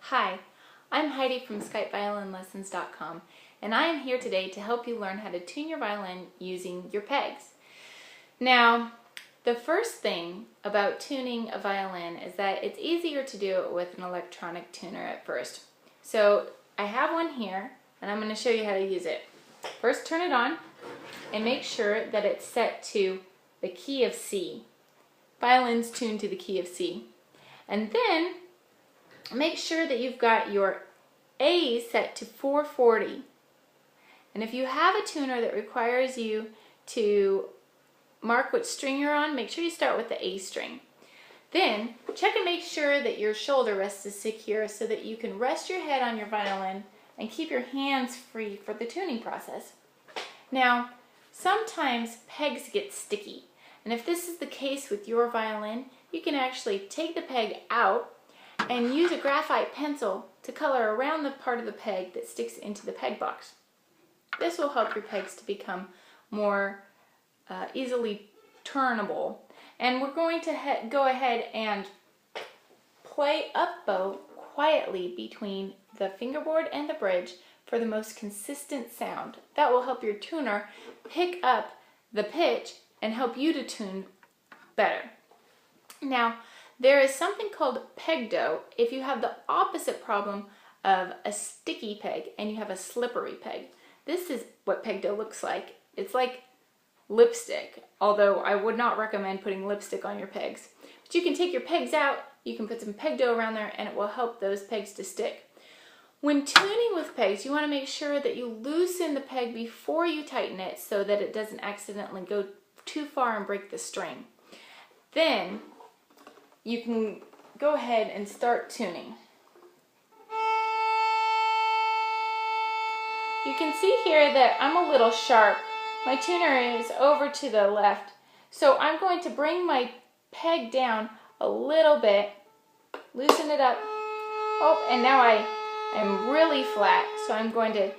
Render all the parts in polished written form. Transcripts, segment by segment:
Hi, I'm Heidi from SkypeViolinLessons.com, and I am here today to help you learn how to tune your violin using your pegs. Now, the first thing about tuning a violin is that it's easier to do it with an electronic tuner at first. So I have one here, and I'm going to show you how to use it. First, turn it on and make sure that it's set to the key of C. Violins tuned to the key of C. And then make sure that you've got your A set to 440. And if you have a tuner that requires you to mark what string you're on, make sure you start with the A string. Then check and make sure that your shoulder rest is secure so that you can rest your head on your violin and keep your hands free for the tuning process. Now, sometimes pegs get sticky, and if this is the case with your violin, you can actually take the peg out and use a graphite pencil to color around the part of the peg that sticks into the peg box. This will help your pegs to become more easily turnable. And we're going to go ahead and play up bow quietly between the fingerboard and the bridge for the most consistent sound. That will help your tuner pick up the pitch and help you to tune better. Now, there is something called peg dough if you have the opposite problem of a sticky peg and you have a slippery peg. This is what peg dough looks like. It's like lipstick, although I would not recommend putting lipstick on your pegs. But you can take your pegs out, you can put some peg dough around there, and it will help those pegs to stick. When tuning with pegs, you want to make sure that you loosen the peg before you tighten it so that it doesn't accidentally go too far and break the string. Then you can go ahead and start tuning. You can see here that I'm a little sharp. My tuner is over to the left, so I'm going to bring my peg down a little bit, loosen it up. Oh, and now I am really flat, so I'm going to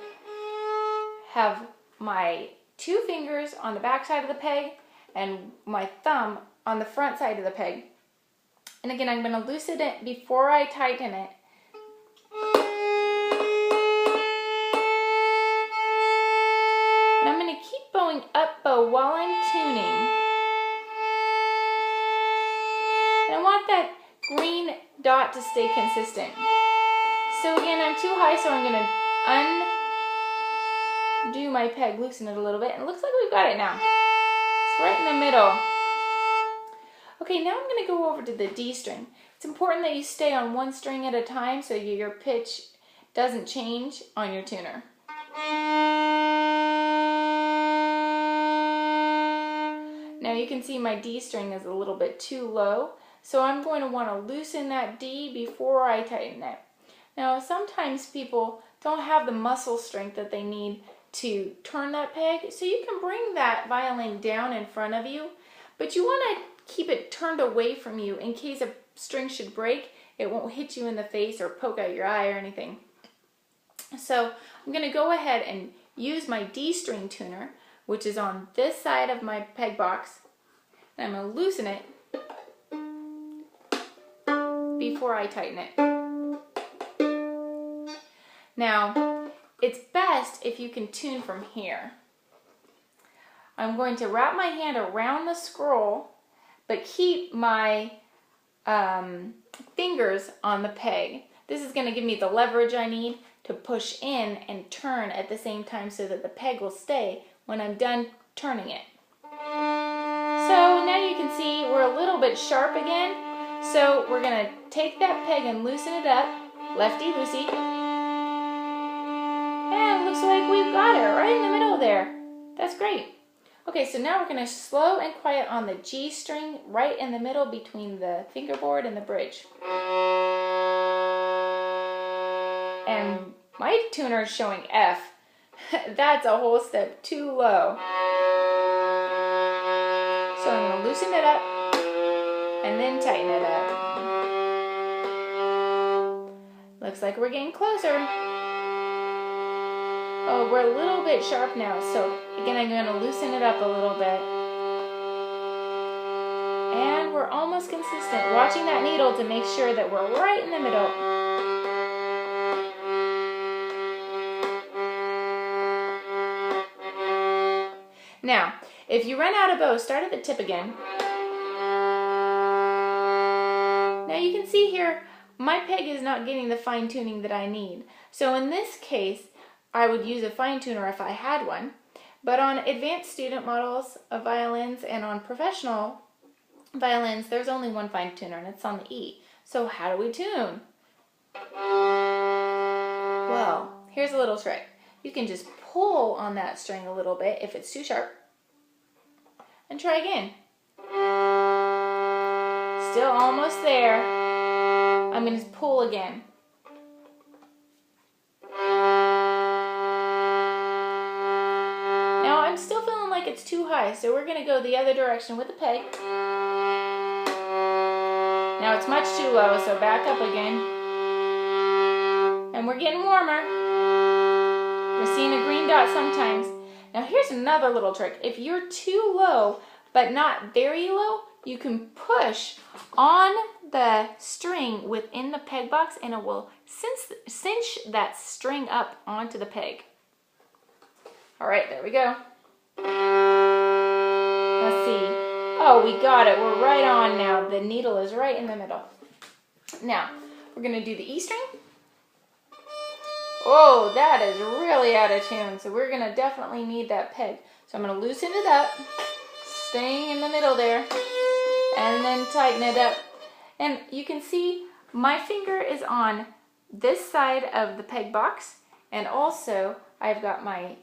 have my two fingers on the back side of the peg and my thumb on the front side of the peg. And again, I'm going to loosen it before I tighten it. And I'm going to keep bowing up bow while I'm tuning. And I want that green dot to stay consistent. So again, I'm too high, so I'm going to undo my peg, loosen it a little bit, and it looks like we've got it now. It's right in the middle. Okay, now I'm going to go over to the D string. It's important that you stay on one string at a time so your pitch doesn't change on your tuner. Now you can see my D string is a little bit too low, so I'm going to want to loosen that D before I tighten it. Now sometimes people don't have the muscle strength that they need to turn that peg, so you can bring that violin down in front of you, but you want to keep it turned away from you in case a string should break. It won't hit you in the face or poke out your eye or anything. So I'm going to go ahead and use my D string tuner, which is on this side of my peg box, and I'm going to loosen it before I tighten it. Now, it's best if you can tune from here. I'm going to wrap my hand around the scroll, but keep my fingers on the peg. This is going to give me the leverage I need to push in and turn at the same time so that the peg will stay when I'm done turning it. So now you can see we're a little bit sharp again. So we're going to take that peg and loosen it up, lefty-loosey. And it looks like we've got it right in the middle there. That's great. Okay, so now we're going to slow and quiet on the G string right in the middle between the fingerboard and the bridge. And my tuner is showing F. That's a whole step too low. So I'm going to loosen it up and then tighten it up. Looks like we're getting closer. Oh, we're a little bit sharp now, so again I'm going to loosen it up a little bit. And we're almost consistent. Watching that needle to make sure that we're right in the middle. Now, if you run out of bow, start at the tip again. Now you can see here, my peg is not getting the fine tuning that I need. So in this case, I would use a fine tuner if I had one. But on advanced student models of violins and on professional violins, there's only one fine tuner, and it's on the E. So how do we tune? Well, here's a little trick. You can just pull on that string a little bit if it's too sharp, and try again. Still almost there. I'm going to pull again. Now I'm still feeling like it's too high, so we're going to go the other direction with the peg. Now it's much too low, so back up again. And we're getting warmer. We're seeing a green dot sometimes. Now here's another little trick. If you're too low, but not very low, you can push on the string within the peg box and it will cinch that string up onto the peg. All right, there we go. Let's see. Oh, we got it. We're right on now. The needle is right in the middle. Now, we're going to do the E string. Oh, that is really out of tune. So we're going to definitely need that peg. So I'm going to loosen it up, staying in the middle there, and then tighten it up. And you can see my finger is on this side of the peg box, and also I've got my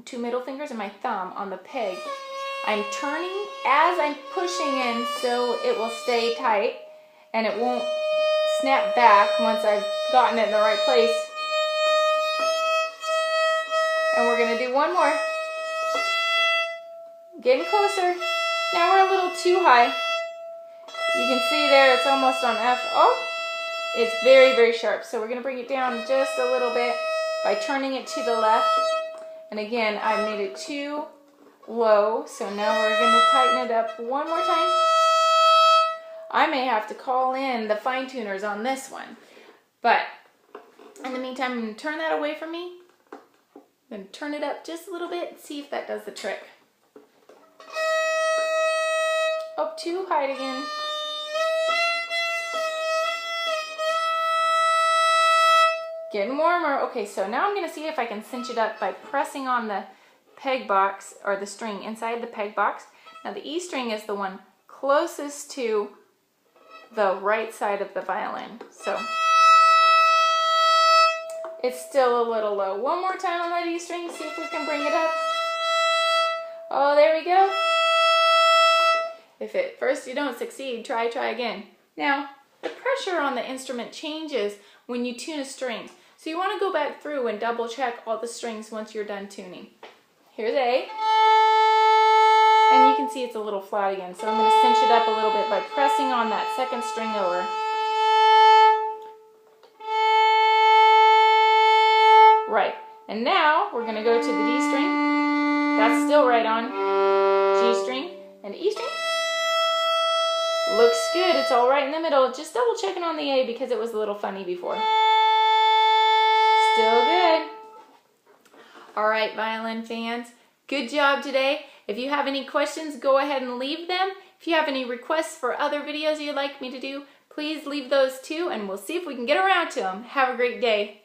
two middle fingers and my thumb on the peg. I'm turning as I'm pushing in so it will stay tight and it won't snap back once I've gotten it in the right place. And we're going to do one more. Getting closer. Now we're a little too high. You can see there it's almost on F. Oh, it's very, very sharp. So we're going to bring it down just a little bit by turning it to the left. And again, I made it too low. So now we're going to tighten it up one more time. I may have to call in the fine tuners on this one. But in the meantime, I'm going to turn that away from me. I'm going to turn it up just a little bit and see if that does the trick. Oh, too high again. Getting warmer. Okay, so now I'm going to see if I can cinch it up by pressing on the peg box or the string inside the peg box. Now the E string is the one closest to the right side of the violin. So it's still a little low. One more time on that E string, see if we can bring it up. Oh, there we go. If at first you don't succeed, try again. Now, the pressure on the instrument changes when you tune a string. So you want to go back through and double check all the strings once you're done tuning. Here's A. And you can see it's a little flat again. So I'm going to cinch it up a little bit by pressing on that second string over. Right. And now we're going to go to the D string. That's still right on. G string and E string. Looks good. It's all right in the middle. Just double checking on the A because it was a little funny before. Still good. All right, violin fans. Good job today. If you have any questions, go ahead and leave them. If you have any requests for other videos you'd like me to do, please leave those too, and we'll see if we can get around to them. Have a great day.